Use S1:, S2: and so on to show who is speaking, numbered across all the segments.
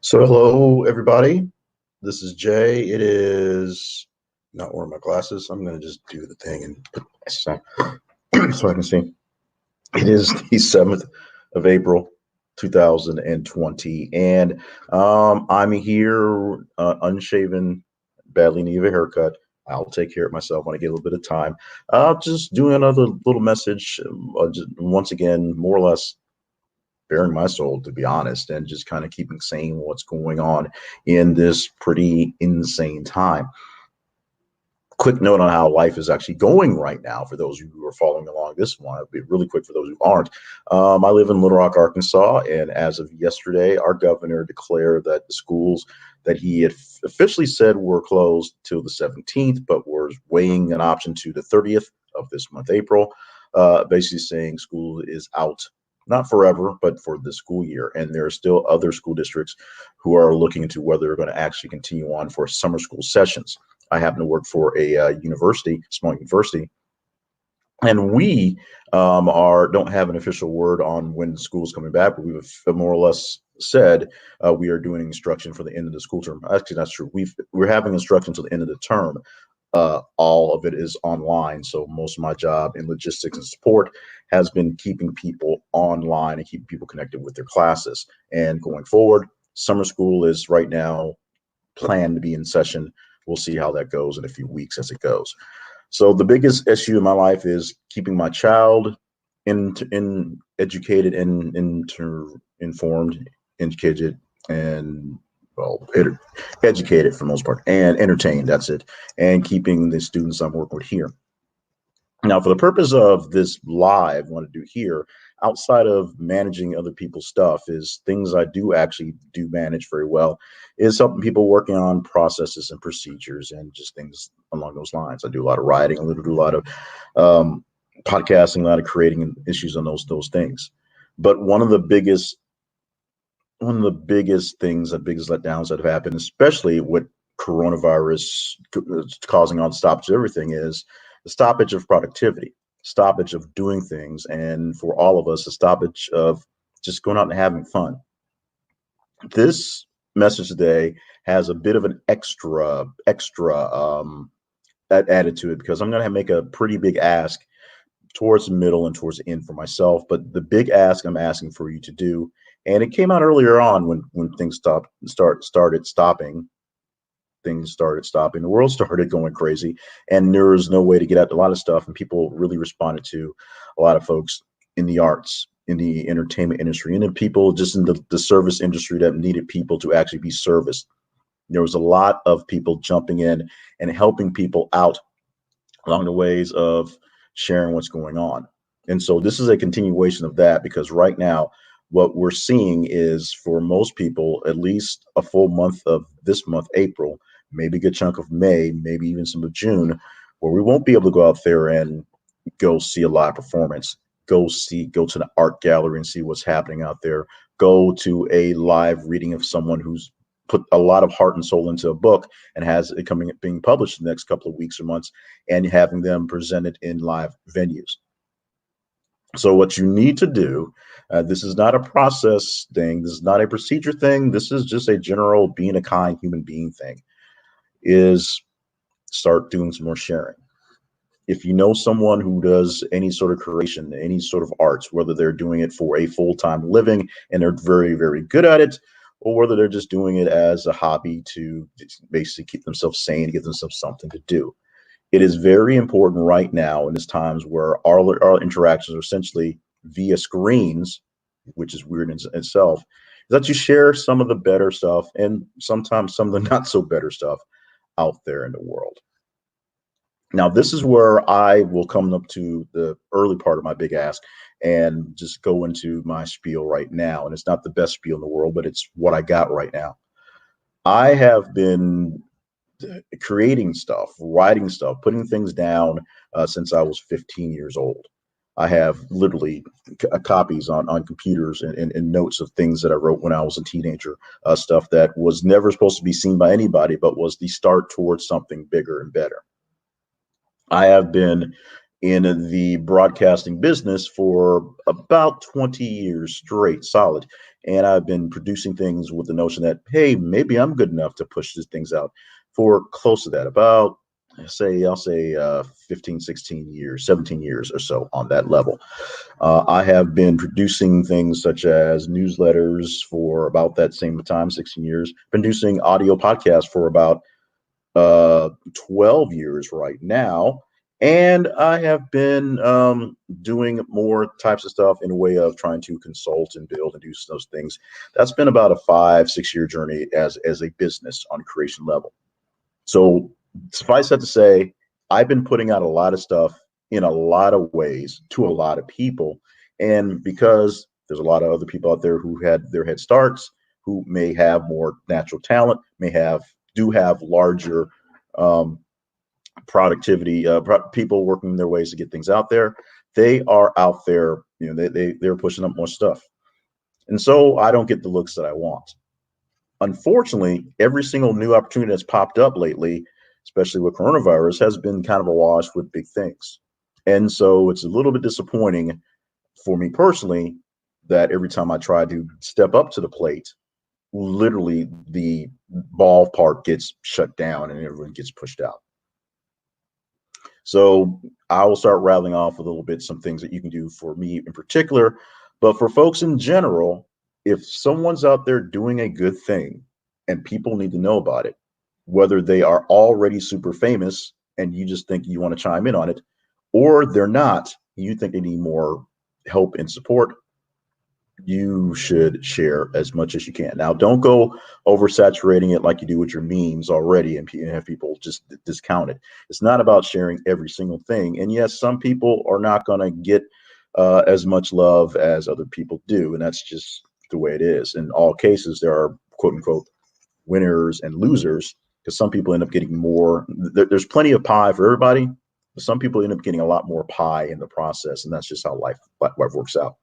S1: So hello, everybody. This is Jay. It is not wearing my glasses. I'm going to just do the thing and put this on so I can see. It is the 7th of April, 2020, and I'm here, unshaven, badly need a haircut. I'll take care of myself when I get a little bit of time. Just doing another little message, just once again, more or less bearing my soul, to be honest, and just kind of keeping sane what's going on in this pretty insane time. Quick note on how life is actually going right now for those of you who are following along this one. It'll be really quick for those who aren't. I live in Little Rock, Arkansas, and as of yesterday, our governor declared that the schools that he had officially said were closed till the 17th, but was weighing an option to the 30th of this month, April, basically saying school is out, not forever, but for the school year. And there are still other school districts who are looking into whether they're going to actually continue on for summer school sessions. I happen to work for a university, small university, and we are don't have an official word on when school's coming back, but we've more or less said we are doing instruction for the end of the school term. Actually, that's true. We're having instruction to the end of the term. All of it is online, so most of my job in logistics and support has been keeping people online and keeping people connected with their classes. And going forward, summer school is right now planned to be in session. We'll see how that goes in a few weeks as it goes. So the biggest issue in my life is keeping my child in educated and informed, educated, and well, educated for the most part, and entertained. That's it, and keeping the students I'm working with here. Now, for the purpose of this live, I want to do here, outside of managing other people's stuff, is things I do actually do manage very well, is helping people working on processes and procedures and just things along those lines. I do a lot of writing, I do a lot of podcasting, a lot of creating issues on those things. But one of the biggest things, the biggest letdowns that have happened, especially with coronavirus causing on stoppage of everything, is the stoppage of productivity, stoppage of doing things, and for all of us, a stoppage of just going out and having fun. This message today has a bit of an extra added to it because I'm going to make a pretty big ask towards the middle and towards the end for myself. But the big ask I'm asking for you to do, and it came out earlier on when things started stopping. Things started stopping. The world started going crazy, and there was no way to get out a lot of stuff. And people really responded to a lot of folks in the arts, in the entertainment industry, and then people just in the service industry that needed people to actually be serviced. There was a lot of people jumping in and helping people out along the ways of sharing what's going on. And so this is a continuation of that because right now, what we're seeing is for most people, at least a full month of this month, April, maybe a good chunk of May, maybe even some of June, where we won't be able to go out there and go see a live performance, go to the art gallery and see what's happening out there, go to a live reading of someone who's put a lot of heart and soul into a book and has it being published in the next couple of weeks or months and having them presented in live venues. So what you need to do, this is not a process thing, this is not a procedure thing, this is just a general being a kind human being thing, is start doing some more sharing. If you know someone who does any sort of creation, any sort of arts, whether they're doing it for a full-time living and they're very, very good at it, or whether they're just doing it as a hobby to basically keep themselves sane, give themselves something to do. It is very important right now in this times where our interactions are essentially via screens, which is weird in itself, that you share some of the better stuff and sometimes some of the not so better stuff out there in the world. Now, this is where I will come up to the early part of my big ask and just go into my spiel right now. And it's not the best spiel in the world, but it's what I got right now. I have been creating stuff, writing stuff, putting things down since I was 15 years old. I have literally copies on computers and notes of things that I wrote when I was a teenager, stuff that was never supposed to be seen by anybody, but was the start towards something bigger and better. I have been in the broadcasting business for about 20 years straight, solid. And I've been producing things with the notion that, hey, maybe I'm good enough to push these things out for close to that, about I'll say 15, 16 years, 17 years or so on that level. I have been producing things such as newsletters for about that same time, 16 years, producing audio podcasts for about 12 years right now. And I have been doing more types of stuff in a way of trying to consult and build and do those things. That's been about a 5, 6 year journey as a business on creation level. So suffice that to say, I've been putting out a lot of stuff in a lot of ways to a lot of people. And because there's a lot of other people out there who had their head starts, who may have more natural talent, do have larger um, productivity, people working their ways to get things out there. They are out there, they're pushing up more stuff. And so I don't get the looks that I want. Unfortunately, every single new opportunity that's popped up lately, especially with coronavirus, has been kind of awash with big things. And so it's a little bit disappointing for me personally that every time I try to step up to the plate, literally the ballpark gets shut down and everyone gets pushed out. So I will start rattling off a little bit some things that you can do for me in particular, but for folks in general, if someone's out there doing a good thing and people need to know about it, whether they are already super famous and you just think you want to chime in on it, or they're not, you think they need more help and support, you should share as much as you can. Now, don't go oversaturating it like you do with your memes already and have people just discount it. It's not about sharing every single thing. And yes, some people are not going to get as much love as other people do. And that's just the way it is. In all cases, there are quote unquote winners and losers because some people end up getting more. There's plenty of pie for everybody, but some people end up getting a lot more pie in the process. And that's just how life works out.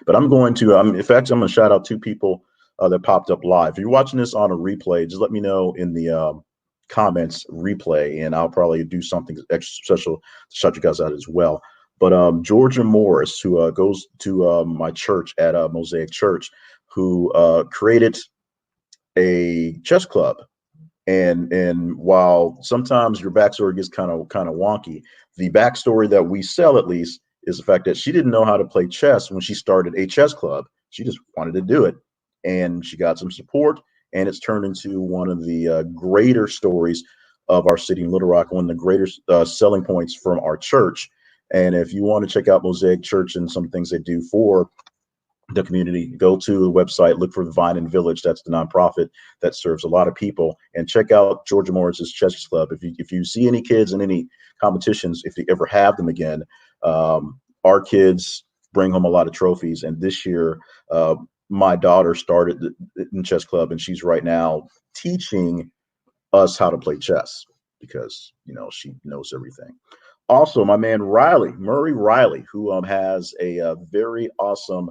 S1: But I'm going to, in fact, I'm going to shout out two people that popped up live. If you're watching this on a replay, just let me know in the comments replay, and I'll probably do something extra special to shout you guys out as well. But Georgia Morris, who goes to my church at Mosaic Church, who created a chess club. And while sometimes your backstory gets kind of wonky, the backstory that we sell at least is the fact that she didn't know how to play chess when she started a chess club. She just wanted to do it. And she got some support, and it's turned into one of the greater stories of our city in Little Rock, one of the greater selling points from our church. And if you want to check out Mosaic Church and some things they do for the community, go to the website, look for the Vine and Village. That's the nonprofit that serves a lot of people, and check out Georgia Morris's chess club. If you see any kids in any competitions, if you ever have them again, our kids bring home a lot of trophies. And this year, my daughter started in chess club, and she's right now teaching us how to play chess because she knows everything. Also, my man Murray Riley, who has a very awesome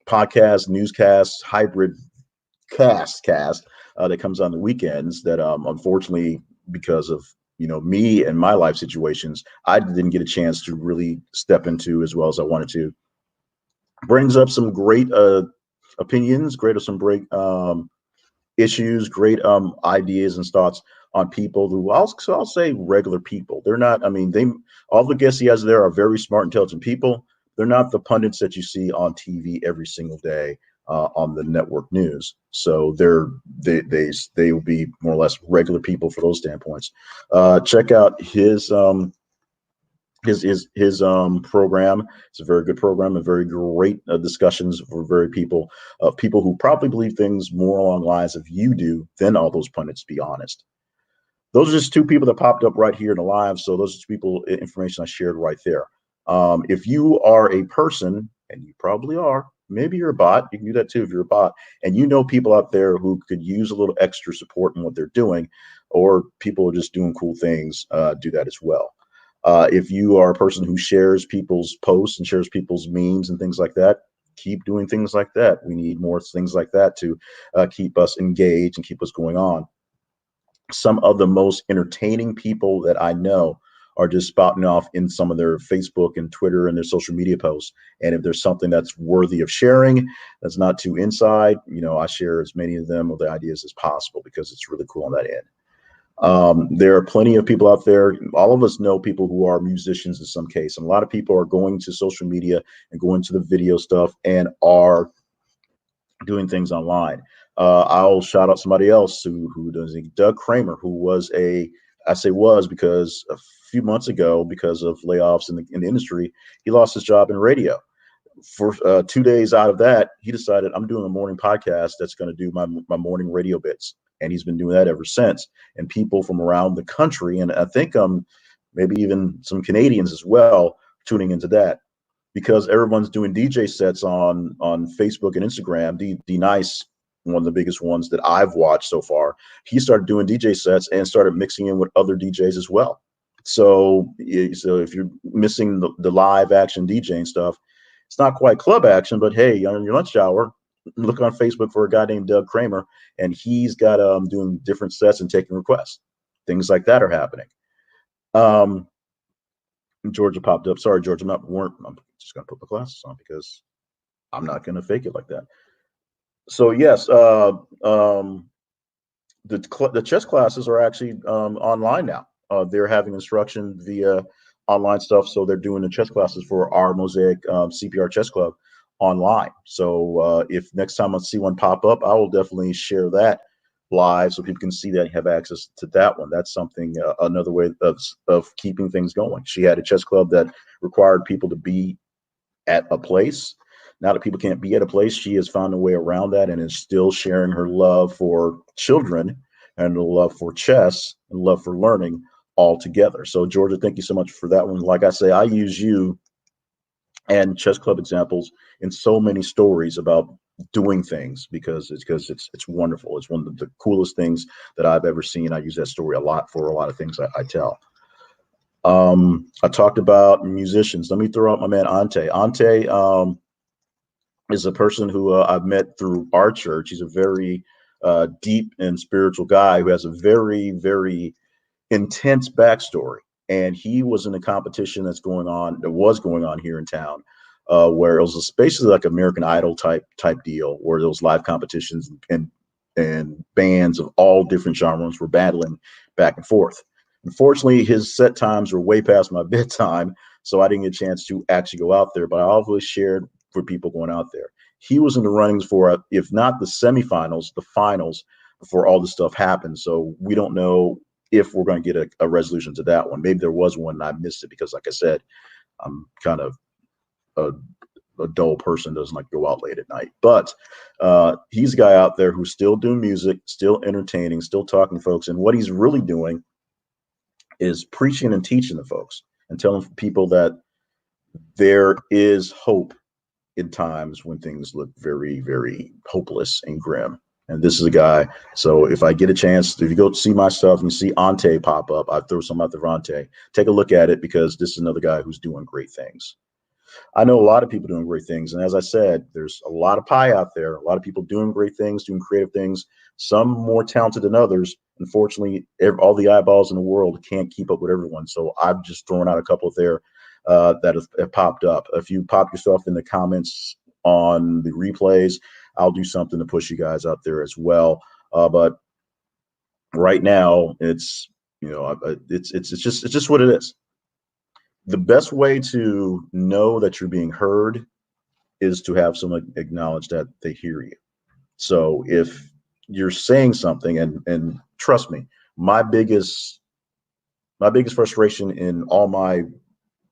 S1: podcast, newscast, hybrid cast that comes on the weekends that unfortunately, because of me and my life situations, I didn't get a chance to really step into as well as I wanted to. Brings up some great opinions, some great issues, great ideas and thoughts on people who I'll say regular people. They're not, all the guests he has there are very smart, intelligent people. They're not the pundits that you see on TV every single day on the network news. So they will be more or less regular people for those standpoints. Check out his program. It's a very good program and very great discussions for people who probably believe things more along the lines of you do than all those pundits, to be honest. Those are just two people that popped up right here in the live. So those are two people, information I shared right there. If you are a person, and you probably are, maybe you're a bot, you can do that too if you're a bot, and you know people out there who could use a little extra support in what they're doing, or people are just doing cool things, do that as well. If you are a person who shares people's posts and shares people's memes and things like that, keep doing things like that. We need more things like that to keep us engaged and keep us going on. Some of the most entertaining people that I know are just spouting off in some of their Facebook and Twitter and their social media posts. And if there's something that's worthy of sharing, that's not too inside, I share as many of them, of the ideas as possible, because it's really cool on that end. There are plenty of people out there. All of us know people who are musicians in some case. And a lot of people are going to social media and going to the video stuff and are doing things online. I'll shout out somebody else who does it. Doug Kramer, who was I say was because a few months ago, because of layoffs in the industry, he lost his job in radio. For 2 days out of that, he decided, I'm doing a morning podcast that's going to do my morning radio bits. And he's been doing that ever since. And people from around the country, and I think maybe even some Canadians as well, tuning into that, because everyone's doing DJ sets on Facebook and Instagram. D Nice, one of the biggest ones that I've watched so far, he started doing DJ sets and started mixing in with other DJs as well. So if you're missing the live action DJing stuff, it's not quite club action, but hey, on your lunch hour, look on Facebook for a guy named Doug Kramer, and he's got doing different sets and taking requests. Things like that are happening. Georgia popped up. Sorry, Georgia, I'm just gonna put my glasses on because I'm not gonna fake it like that. So yes, the chess classes are actually online now. They're having instruction via online stuff, so they're doing the chess classes for our Mosaic CPR Chess Club online. So if next time I see one pop up, I will definitely share that live so people can see that and have access to that one. That's something, another way of keeping things going. She had a chess club that required people to be at a place. Now that people can't be at a place, she has found a way around that and is still sharing her love for children and the love for chess and love for learning all together. So Georgia, thank you so much for that one. Like I say, I use you and chess club examples in so many stories about doing things because it's wonderful. It's one of the coolest things that I've ever seen. I use that story a lot for a lot of things I tell. I talked about musicians. Let me throw out my man Ante. Ante is a person who I've met through our church. He's a very deep and spiritual guy who has a very, very intense backstory. And he was in a competition that was going on here in town, where it was basically like American Idol type deal, where those live competitions and bands of all different genres were battling back and forth. Unfortunately, his set times were way past my bedtime, so I didn't get a chance to actually go out there. But I always shared for people going out there. He was in the runnings for, if not the semifinals, the finals before all this stuff happened. So we don't know if we're going to get a resolution to that one. Maybe there was one and I missed it because, like I said, I'm kind of a dull person, doesn't like to go out late at night. But he's a guy out there who's still doing music, still entertaining, still talking to folks. And what he's really doing is preaching and teaching the folks and telling people that there is hope in times when things look very, very hopeless and grim. And this is a guy. So if I get a chance, if you go see my stuff and you see Ante pop up, I throw some out there for Ante. Take a look at it because this is another guy who's doing great things. I know a lot of people doing great things. And as I said, there's a lot of pie out there, a lot of people doing great things, doing creative things, some more talented than others. Unfortunately, all the eyeballs in the world can't keep up with everyone. So I've just thrown out a couple there that have popped up. If you pop yourself in the comments on the replays, I'll do something to push you guys out there as well. But right now, it's just what it is. The best way to know that you're being heard is to have someone acknowledge that they hear you. So if you're saying something, and trust me, my biggest frustration in all my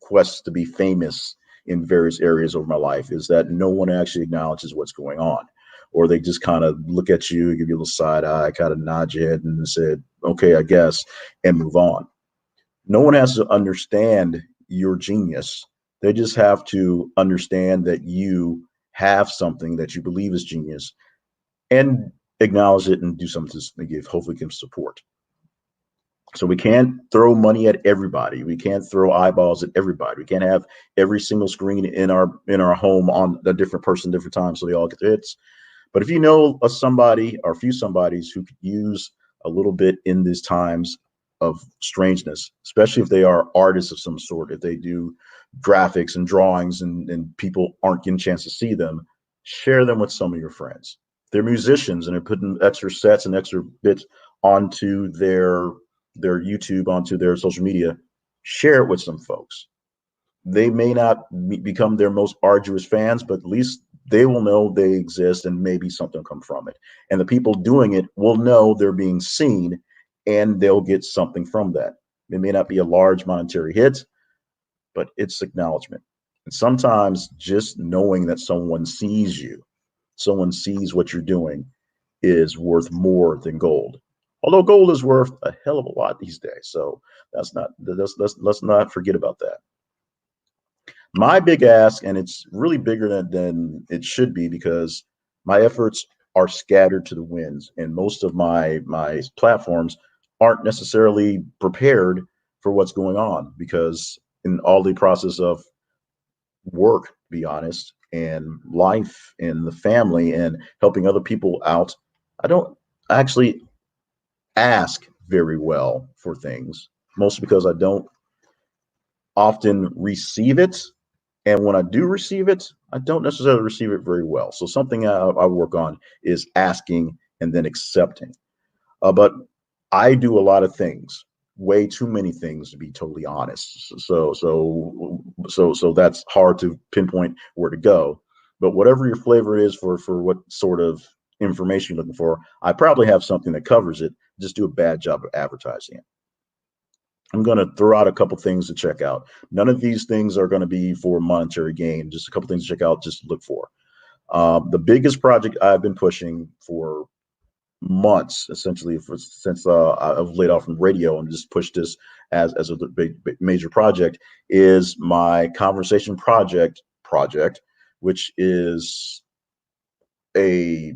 S1: quests to be famous in various areas of my life is that no one actually acknowledges what's going on, or they just kind of look at you, give you a little side eye, kind of nod your head and said, okay, I guess, and move on. No one has to understand your genius. They just have to understand that you have something that you believe is genius and acknowledge it and do something to give, hopefully give support. So we can't throw money at everybody. We can't throw eyeballs at everybody. We can't have every single screen in our home on a different person, different time, so they all get their hits. But if you know somebody or a few somebodies who could use a little bit in these times of strangeness, especially if they are artists of some sort, if they do graphics and drawings and people aren't getting a chance to see them, share them with some of your friends. They're musicians and they're putting extra sets and extra bits onto their YouTube, onto their social media. Share it with some folks. They may not become their most arduous fans, but at least they will know they exist and maybe something come from it. And the people doing it will know they're being seen and they'll get something from that. It may not be a large monetary hit, but it's acknowledgement. And sometimes just knowing that someone sees you, someone sees what you're doing, is worth more than gold. Although gold is worth a hell of a lot these days. So let's not forget about that. My big ask, and it's really bigger than it should be because my efforts are scattered to the winds, and most of my platforms aren't necessarily prepared for what's going on because in all the process of work, to be honest, and life and the family and helping other people out, I don't actually ask very well for things, mostly because I don't often receive it. And when I do receive it, I don't necessarily receive it very well. So something I work on is asking and then accepting. But I do a lot of things, way too many things to be totally honest. So that's hard to pinpoint where to go. But whatever your flavor is for what sort of information you're looking for, I probably have something that covers it. Just do a bad job of advertising it. I'm going to throw out a couple things to check out. None of these things are going to be for monetary gain. Just a couple things to check out, just to look for. The biggest project I've been pushing for months, essentially, since I've laid off from radio and just pushed this as a big major project, is my conversation project, which is a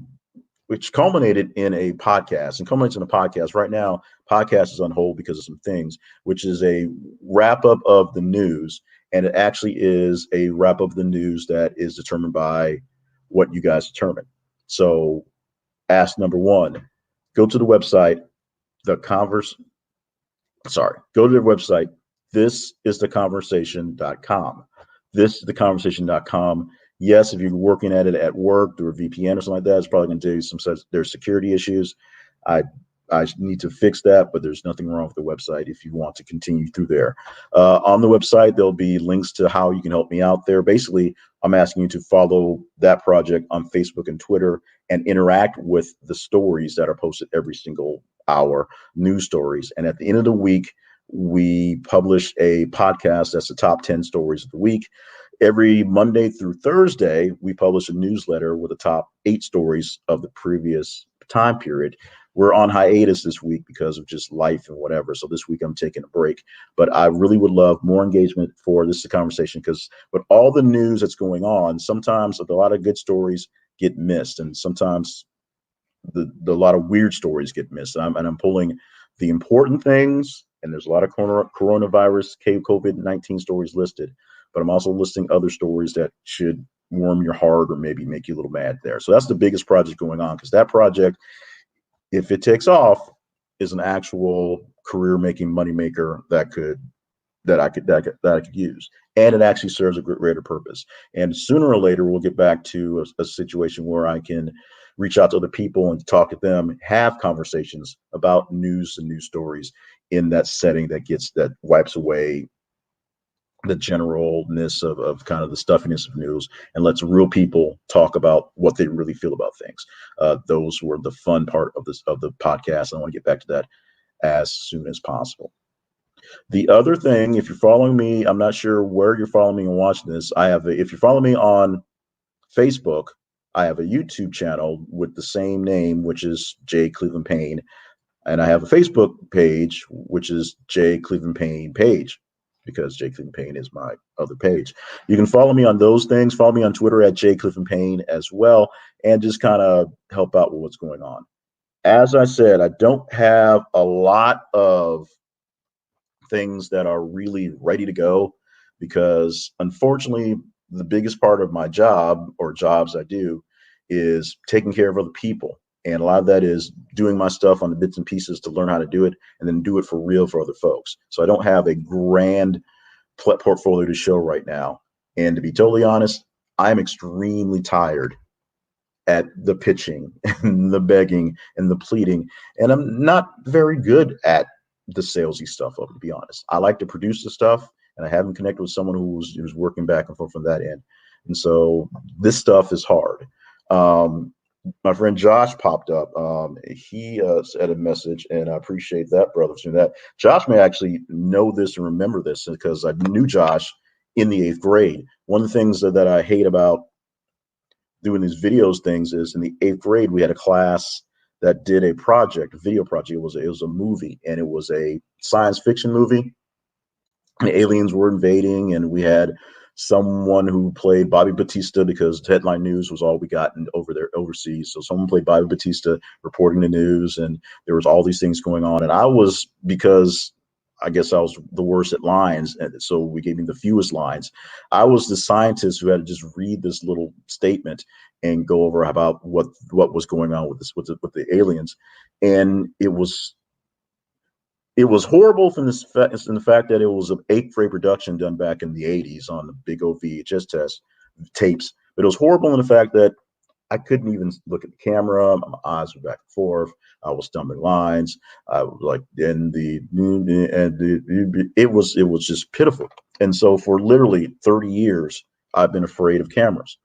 S1: which culminated in a podcast and culminates in a podcast. Right now, podcast is on hold because of some things, which is a wrap up of the news. And it actually is a wrap up of the news that is determined by what you guys determine. So ask number one, go to the website, go to their website. This is theconversation.com. This is theconversation.com. Yes, if you're working at it at work through a VPN or something like that, it's probably going to do there's security issues. I need to fix that, but there's nothing wrong with the website if you want to continue through there. On the website, there'll be links to how you can help me out there. Basically, I'm asking you to follow that project on Facebook and Twitter and interact with the stories that are posted every single hour, news stories. And at the end of the week, we publish a podcast that's the top 10 stories of the week. Every Monday through Thursday, we publish a newsletter with the top 8 stories of the previous time period. We're on hiatus this week because of just life and whatever. So this week I'm taking a break, but I really would love more engagement for this conversation because with all the news that's going on, sometimes a lot of good stories get missed, and sometimes the lot of weird stories get missed. And I'm pulling the important things, and there's a lot of coronavirus, COVID-19 stories listed, but I'm also listing other stories that should warm your heart or maybe make you a little mad there. So that's the biggest project going on, because that project, if it takes off, is an actual career-making moneymaker that I could use, and it actually serves a greater purpose. And sooner or later, we'll get back to a situation where I can reach out to other people and talk to them, have conversations about news and news stories in that setting that wipes away the generalness of kind of the stuffiness of news and lets real people talk about what they really feel about things. Those were the fun part of the podcast. I want to get back to that as soon as possible. The other thing, if you're following me, I'm not sure where you're following me and watching this. If you're following me on Facebook, I have a YouTube channel with the same name, which is J Cleveland Payne. And I have a Facebook page, which is J Cleveland Payne page, because J Cleveland Payne is my other page. You can follow me on those things. Follow me on Twitter at J Cleveland Payne as well, and just kind of help out with what's going on. As I said, I don't have a lot of things that are really ready to go because, unfortunately, the biggest part of my job or jobs I do is taking care of other people. And a lot of that is doing my stuff on the bits and pieces to learn how to do it and then do it for real for other folks. So I don't have a grand portfolio to show right now. And to be totally honest, I'm extremely tired at the pitching and the begging and the pleading. And I'm not very good at the salesy stuff of it, to be honest. I like to produce the stuff, and I haven't connected with someone who's working back and forth from that end. And so this stuff is hard. My friend Josh popped up. He sent a message, and I appreciate that, brother, for that. Josh may actually know this and remember this because I knew Josh in the 8th grade. One of the things that I hate about doing these videos things is in the 8th grade, we had a class that did a project, a video project. It was a movie, and it was a science fiction movie. And aliens were invading, and we had someone who played Bobby Batista because headline news was all we got over there overseas. So someone played Bobby Batista reporting the news, and there was all these things going on. And I was, because I guess I was the worst at lines, and so we gave me the fewest lines. I was the scientist who had to just read this little statement and go over about what was going on with the aliens, and it was horrible from in the fact that it was an 8th grade production done back in the 80s on the big old VHS tapes. But it was horrible in the fact that I couldn't even look at the camera. My eyes were back and forth. I was stumbling lines. I was like, it was just pitiful. And so for literally 30 years, I've been afraid of cameras.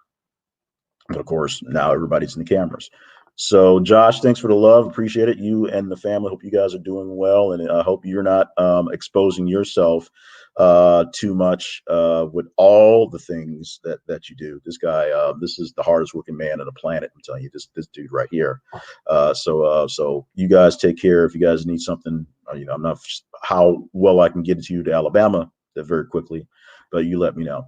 S1: But of course, now everybody's in the cameras. So Josh, thanks for the love. Appreciate it. You and the family. Hope you guys are doing well, and I hope you're not exposing yourself too much with all the things that you do. This guy, this is the hardest working man on the planet. I'm telling you, this dude right here. So you guys take care. If you guys need something, I'm not how well I can get it to you to Alabama that very quickly, but you let me know.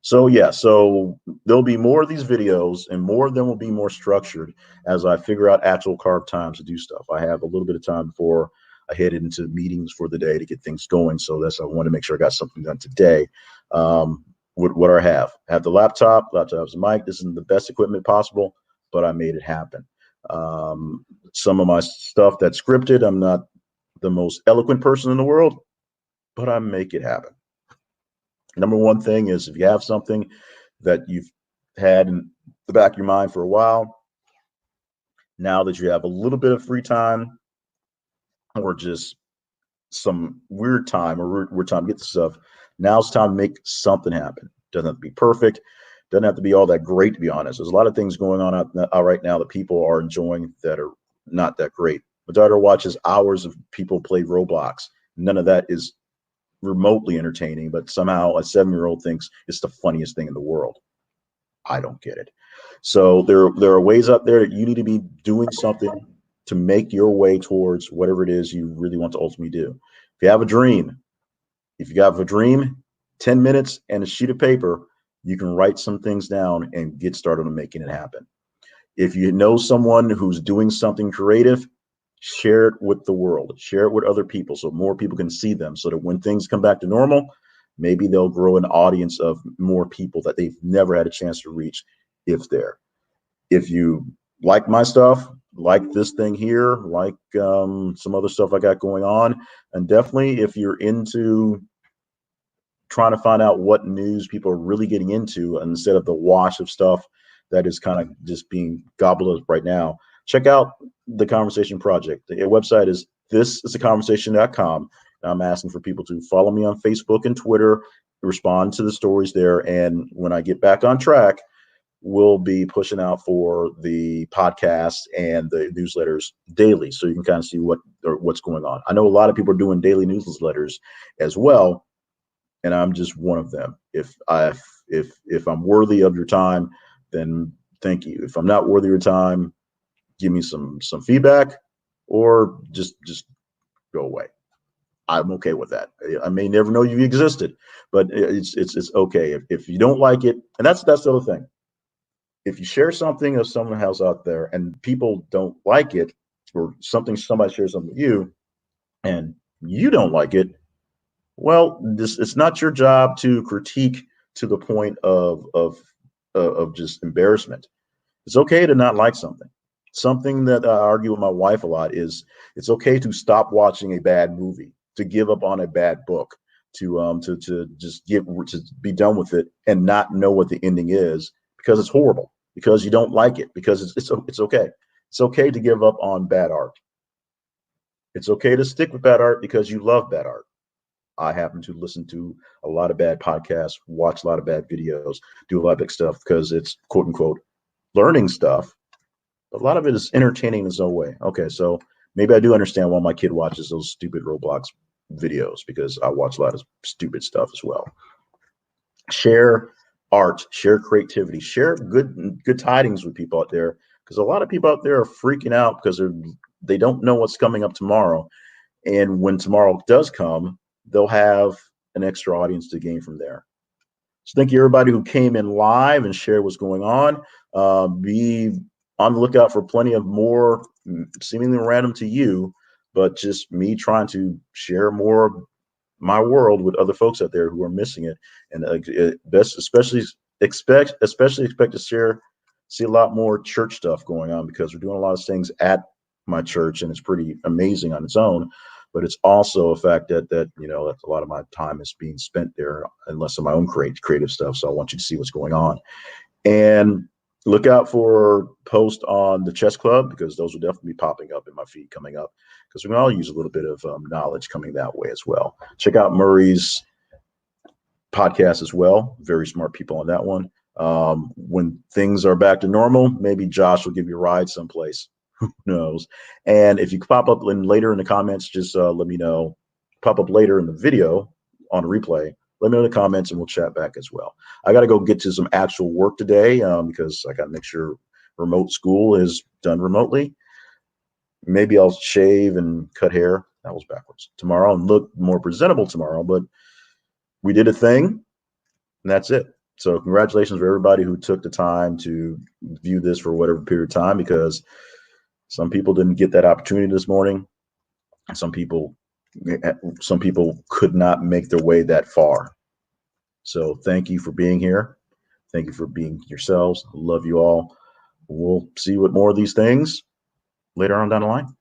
S1: So yeah, so there'll be more of these videos, and more of them will be more structured as I figure out actual carved times to do stuff. I have a little bit of time before I head into meetings for the day to get things going. So I want to make sure I got something done today. What do I have? I have the laptop has a mic. This isn't the best equipment possible, but I made it happen. Some of my stuff that's scripted, I'm not the most eloquent person in the world, but I make it happen. Number one thing is, if you have something that you've had in the back of your mind for a while, now that you have a little bit of free time or just some weird time to get the stuff, now it's time to make something happen. Doesn't have to be perfect. Doesn't have to be all that great, to be honest. There's a lot of things going on out right now that people are enjoying that are not that great. My daughter watches hours of people play Roblox. None of that is remotely entertaining, but somehow a 7-year-old thinks it's the funniest thing in the world. I don't get it. So there are ways out there that you need to be doing something to make your way towards whatever it is you really want to ultimately do. If you have a dream, 10 minutes and a sheet of paper, you can write some things down and get started on making it happen. If you know someone who's doing something creative, share it with the world, share it with other people so more people can see them, so that when things come back to normal, maybe they'll grow an audience of more people that they've never had a chance to reach if you like my stuff, like this thing here, like some other stuff I got going on, and definitely if you're into trying to find out what news people are really getting into instead of the wash of stuff that is kind of just being gobbled up right now, check out The Conversation Project. The website is thisisaconversation.com. I'm asking for people to follow me on Facebook and Twitter, respond to the stories there. And when I get back on track, we'll be pushing out for the podcast and the newsletters daily, so you can kind of see what's going on. I know a lot of people are doing daily newsletters as well, and I'm just one of them. If I'm worthy of your time, then thank you. If I'm not worthy of your time, give me some feedback, or just go away. I'm okay with that. I may never know you existed, but it's okay if you don't like it. And that's the other thing. If you share something of someone else out there and people don't like it, or somebody shares something with you and you don't like it, well, it's not your job to critique to the point of just embarrassment. It's okay to not like something. Something that I argue with my wife a lot is it's okay to stop watching a bad movie, to give up on a bad book, to just to be done with it and not know what the ending is because it's horrible, because you don't like it, because it's okay. It's okay to give up on bad art. It's okay to stick with bad art because you love bad art. I happen to listen to a lot of bad podcasts, watch a lot of bad videos, do a lot of big stuff because it's quote unquote learning stuff. A lot of it is entertaining in its own way. Okay, so maybe I do understand why my kid watches those stupid Roblox videos because I watch a lot of stupid stuff as well. Share art, share creativity, share good tidings with people out there because a lot of people out there are freaking out because they don't know what's coming up tomorrow, and when tomorrow does come, they'll have an extra audience to gain from there. So thank you everybody who came in live and shared what's going on. Be on the lookout for plenty of more seemingly random to you, but just me trying to share more of my world with other folks out there who are missing it. And best, especially expect to see a lot more church stuff going on because we're doing a lot of things at my church and it's pretty amazing on its own. But it's also a fact that that a lot of my time is being spent there, unless of my own creative stuff. So I want you to see what's going on, and look out for posts on the chess club because those will definitely be popping up in my feed coming up because we can all use a little bit of knowledge coming that way as well. Check out Murray's podcast as well. Very smart people on that one. When things are back to normal, maybe Josh will give you a ride someplace. Who knows? And if you pop up later in the comments, just let me know. Pop up later in the video on replay. Let me know in the comments and we'll chat back as well. I got to go get to some actual work today because I got to make sure remote school is done remotely. Maybe I'll shave and cut hair. That was backwards. Tomorrow and look more presentable tomorrow, but we did a thing and that's it. So congratulations for everybody who took the time to view this for whatever period of time because some people didn't get that opportunity this morning. Some people could not make their way that far. So thank you for being here. Thank you for being yourselves. Love you all. We'll see what more of these things later on down the line.